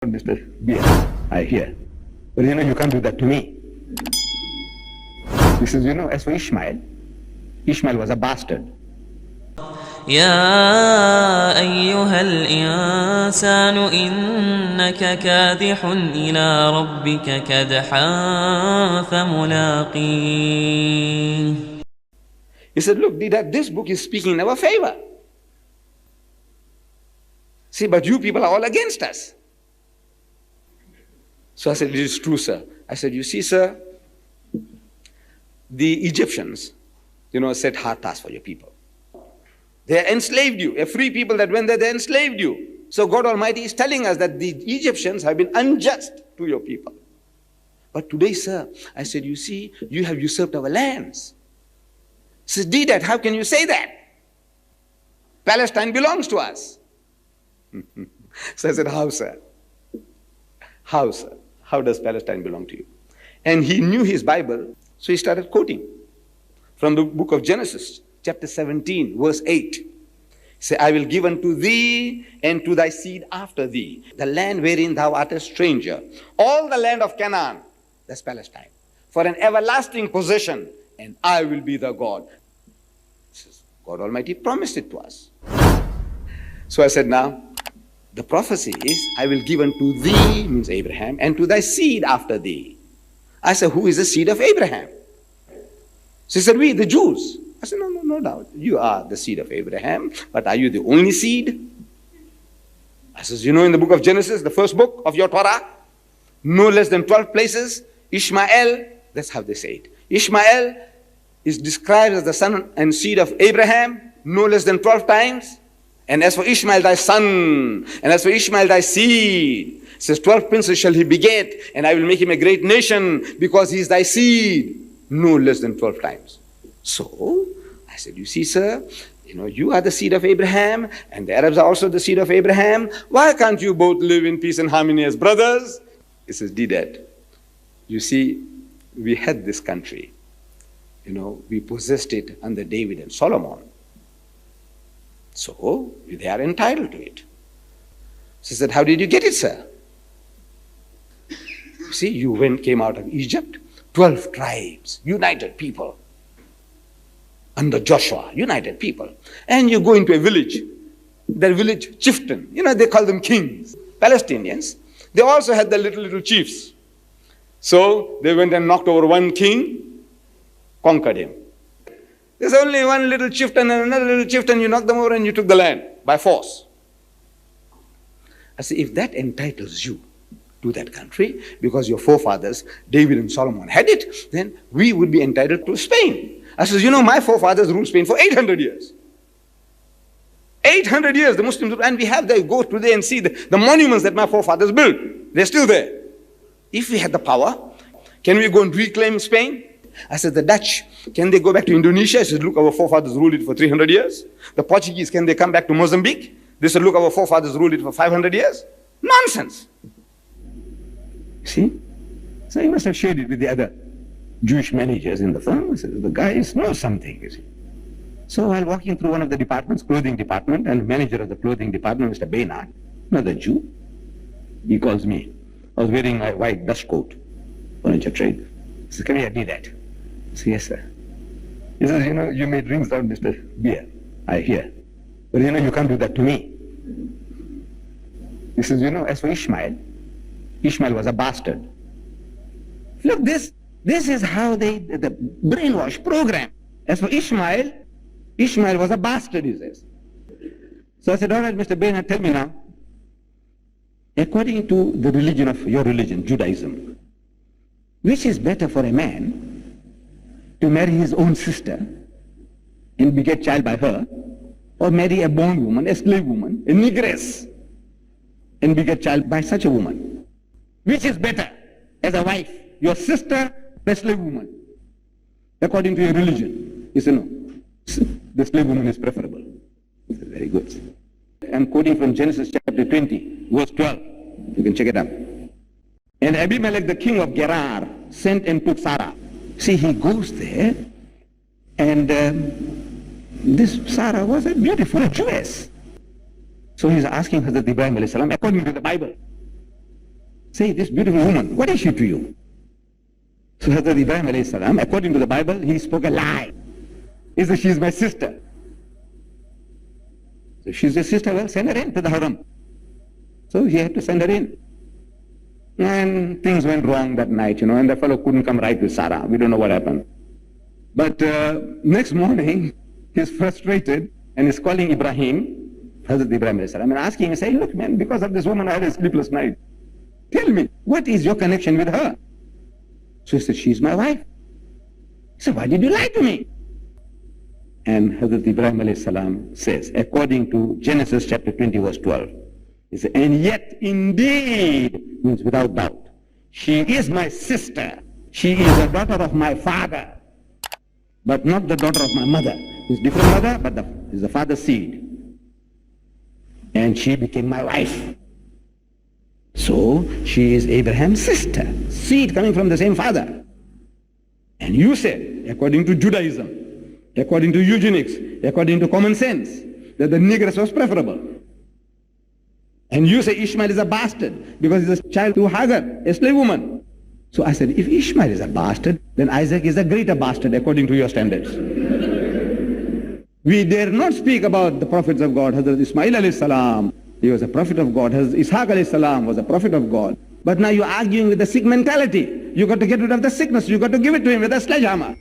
Mr. Beer, I hear. But you can't do that to me. He says, as for Ishmael was a bastard. يا أيها الإنسان إنك كادح إلى ربك كدحا فملاقيه. He said, look, this book is speaking in our favor. See, but you people are all against us. So I said, it is true, sir. I said, you see, sir, the Egyptians, set hard tasks for your people. They enslaved you. A free people that went there, they enslaved you. So God Almighty is telling us that the Egyptians have been unjust to your people. But today, sir, I said, you see, you have usurped our lands. He says, Dad, how can you say that? Palestine belongs to us. So I said, how, sir? How, sir? How does Palestine belong to you? And he knew his Bible, so he started quoting from the book of Genesis, chapter 17, verse 8. He said, I will give unto thee and to thy seed after thee the land wherein thou art a stranger, all the land of Canaan, that's Palestine, for an everlasting possession, and I will be the God. This is God Almighty promised it to us. So I said, now, the prophecy is, I will give unto thee, means Abraham, and to thy seed after thee. I said, who is the seed of Abraham? She said, we, the Jews. I said, no doubt. You are the seed of Abraham, but are you the only seed? I says, in the book of Genesis, the first book of your Torah, no less than 12 places, Ishmael, that's how they say it. Ishmael is described as the son and seed of Abraham, no less than 12 times. And as for Ishmael thy son, and as for Ishmael thy seed, it says 12 princes shall he beget, and I will make him a great nation, because he is thy seed, no less than 12 times. So, I said, you see, sir, you are the seed of Abraham, and the Arabs are also the seed of Abraham. Why can't you both live in peace and harmony as brothers? He says, Dad, you see, we had this country. We possessed it under David and Solomon. So, they are entitled to it. She said, how did you get it, sir? See, you came out of Egypt, 12 tribes, united people. Under Joshua, united people. And you go into a village, that village chieftain, they call them kings. Palestinians, they also had the little chiefs. So, they went and knocked over one king, conquered him. There's only one little chieftain and another little chieftain, you knocked them over and you took the land by force. I say, if that entitles you to that country, because your forefathers, David and Solomon, had it, then we would be entitled to Spain. I says, my forefathers ruled Spain for 800 years. 800 years the Muslims ruled, and we have there, go today and see the monuments that my forefathers built. They're still there. If we had the power, can we go and reclaim Spain? I said, the Dutch, can they go back to Indonesia? I said, look, our forefathers ruled it for 300 years. The Portuguese, can they come back to Mozambique? They said, look, our forefathers ruled it for 500 years. Nonsense. See? So he must have shared it with the other Jewish managers in the firm. The guys know something, you see. So while walking through one of the departments, clothing department, and the manager of the clothing department, Mr. Benarkah, another Jew, he calls me. I was wearing my white dust coat, furniture trade. He says, come here, do that. I said, yes, sir. He says, you made rings down, Mr. Beer, I hear. But you can't do that to me. He says, as for Ishmael was a bastard. Look, this is how the brainwash program. As for Ishmael was a bastard, he says. So I said, all right, Mr. Benarkah, tell me now, according to the religion of your religion, Judaism, which is better for a man to marry his own sister and beget child by her, or marry a bondwoman, a slave woman, a negress, and beget child by such a woman? Which is better as a wife, your sister, a slave woman? According to your religion, he said, no, the slave woman is preferable. I said, very good. I'm quoting from Genesis chapter 20, verse 12. You can check it out. And Abimelech, the king of Gerar, sent and took Sarah. See, he goes there, and this Sarah was a beautiful Jewess. So he's asking Hazrat Ibrahim alayhi salam, according to the Bible, Say, this beautiful woman, what is she to you? So Hazrat Ibrahim alayhi salam, according to the Bible, he spoke a lie. He said, she's my sister. So she's your sister, well, send her in to the haram. So he had to send her in. And things went wrong that night, and the fellow couldn't come right with Sarah. We don't know what happened. But next morning, he's frustrated and he's calling Ibrahim, Hazrat Ibrahim alayhi salam, and asking him, say, look man, because of this woman I had a sleepless night. Tell me, what is your connection with her? So he said, she's my wife. He said, why did you lie to me? And Hazrat Ibrahim alayhi salam says, according to Genesis chapter 20 verse 12, he said, and yet indeed, means without doubt, she is my sister. She is a daughter of my father, but not the daughter of my mother. It's different mother, but it's the father's seed. And she became my wife. So she is Abraham's sister, seed coming from the same father. And you said, according to Judaism, according to eugenics, according to common sense, that the negress was preferable. And you say Ishmael is a bastard because he's a child to Hagar, a slave woman. So I said, if Ishmael is a bastard, then Isaac is a greater bastard according to your standards. We dare not speak about the prophets of God. Hazrat Ismail alayhi salam, he was a prophet of God. Hazrat Ishaq alayhi salam was a prophet of God. But now you're arguing with the sick mentality. You got to get rid of the sickness. You got to give it to him with a sledgehammer.